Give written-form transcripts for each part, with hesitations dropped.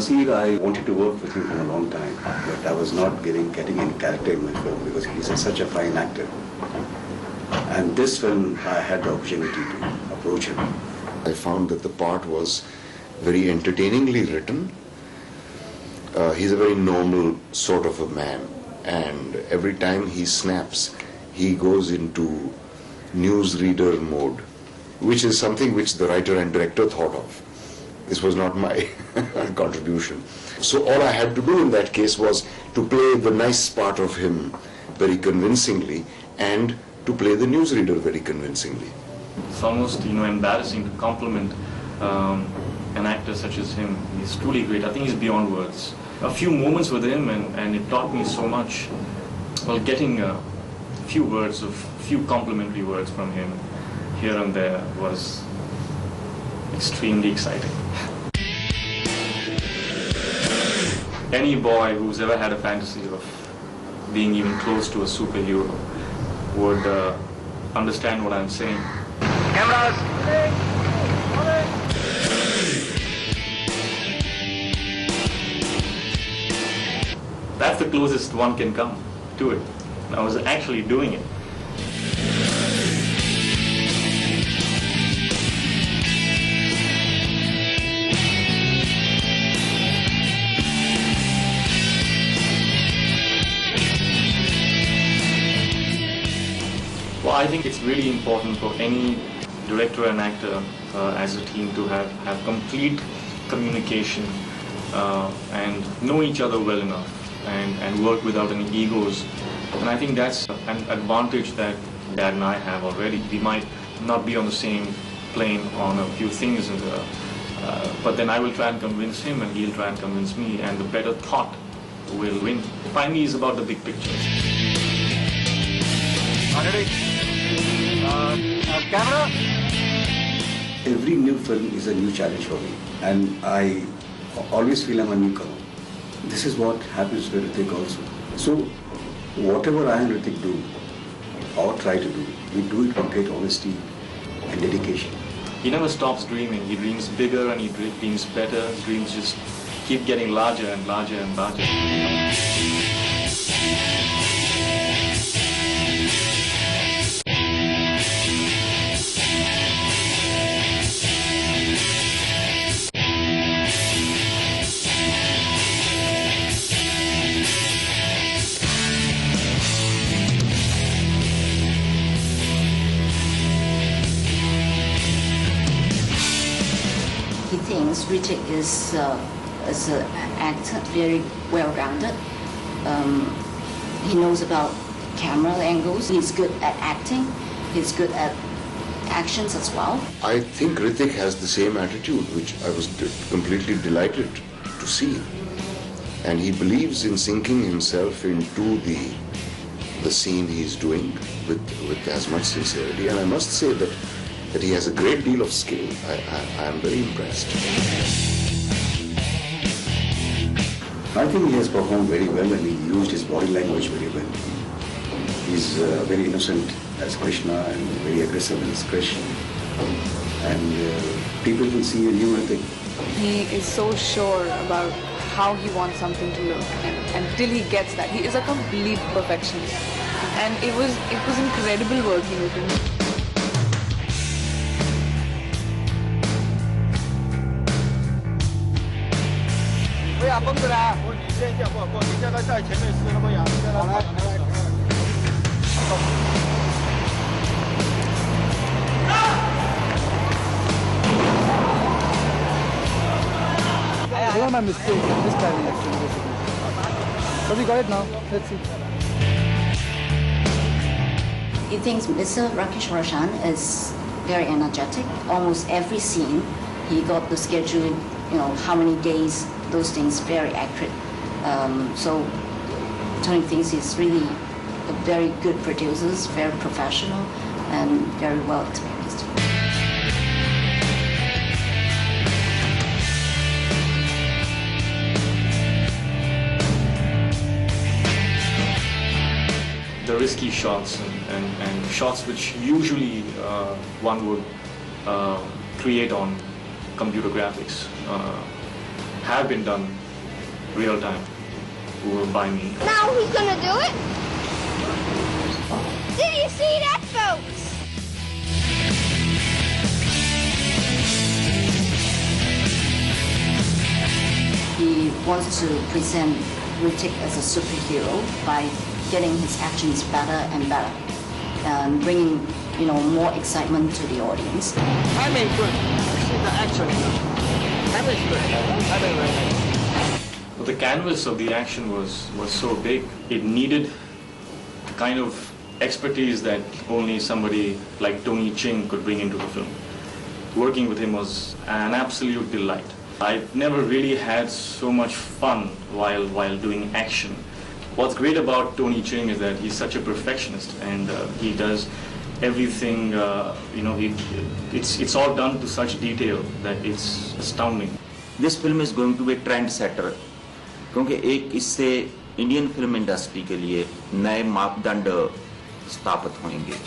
Nasir, I wanted to work with him for a long time, but I was not getting in character in my film because he's such a fine actor. And this film, I had the opportunity to approach him. I found that the part was very entertainingly written. He's a very normal sort of a man, and every time he snaps, he goes into newsreader mode, which is something which the writer and director thought of. This was not my contribution. So all I had to do in that case was to play the nice part of him very convincingly and to play the newsreader very convincingly. It's almost, embarrassing to compliment an actor such as him. He's truly great. I think he's beyond words. A few moments with him and it taught me so much. Well, getting a few complimentary words from him here and there was extremely exciting. Any boy who's ever had a fantasy of being even close to a superhero would understand what I'm saying. Cameras! That's the closest one can come to it. I was actually doing it. Well, I think it's really important for any director and actor as a team to have complete communication and know each other well enough and work without any egos. And I think that's an advantage that Dad and I have already. We might not be on the same plane on a few things, but then I will try and convince him and he'll try and convince me, and the better thought will win. Finally, it's about the big picture. Camera? Every new film is a new challenge for me, and I always feel I'm a newcomer. This is what happens with Hrithik also. So, whatever I and Hrithik do, or try to do, we do it with great honesty and dedication. He never stops dreaming. He dreams bigger and he dreams better. His dreams just keep getting larger and larger and larger. He thinks Hrithik is an actor, very well-rounded. He knows about camera angles. He's good at acting. He's good at actions as well. I think Hrithik has the same attitude, which I was completely delighted to see. And he believes in sinking himself into the scene he's doing with as much sincerity. And I must say that he has a great deal of skill. I am very impressed. I think he has performed very well and he used his body language very well. He's very innocent as Krishna and very aggressive as Krrish. And people will see a new Hrithik. He is so sure about how he wants something to look, and until he gets that, he is a complete perfectionist. And it was incredible working with him. What are my mistakes? I'm just driving actually, basically. But we got it now. Let's see. He thinks Mr. Rakesh Roshan is very energetic. Almost every scene, he got the schedule, how many days, those things very accurate. So Tony thinks he's really a very good producer, very professional, and very well experienced. The risky shots and shots which usually one would create on computer graphics have been done real time by me. Now he's gonna do it. Did you see that, folks? He wants to present Hrithik as a superhero by getting his actions better and better, and bringing more excitement to the audience. I mean, good. See the action. That was good. I mean, right. The canvas of the action was so big, it needed the kind of expertise that only somebody like Tony Ching could bring into the film. Working with him was an absolute delight. I've never really had so much fun while doing action. What's great about Tony Ching is that he's such a perfectionist, and he does everything, it's all done to such detail that it's astounding. This film is going to be a trendsetter, क्योंकि एक इससे Indian film industry के लिए नए मापदंड स्थापित होंगे.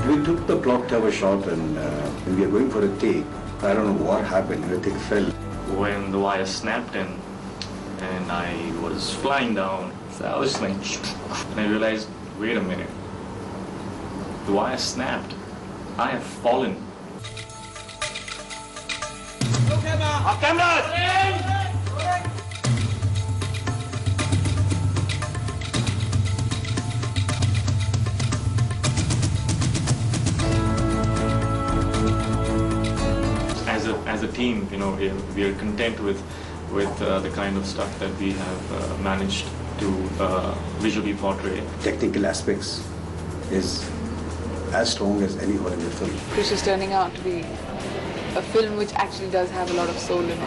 We took the clock tower shot, and when we were going for a take, I don't know what happened. Hrithik fell. When the wire snapped and I was flying down, so I was like, and I realized, wait a minute, the wire snapped. I have fallen. Off camera! As a team, we are content with the kind of stuff that we have managed to visually portray. Technical aspects is as strong as any Hollywood film. Krrish is turning out to be a film which actually does have a lot of soul in it.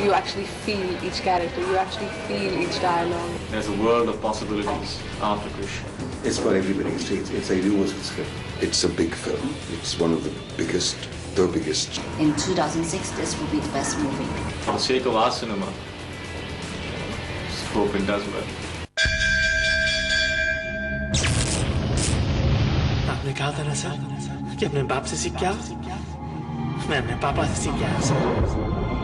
You actually feel each character, you actually feel each dialogue. There's a world of possibilities after Krrish. It's for everybody. It's a universal script. It's a big film. It's one of the biggest. In 2006, this will be the best movie. For the sake of our cinema, hope it does well. आपने कहा था ना sir कि अपने बाप से सीख क्या? मैं अपने पापा से सीख गया सर.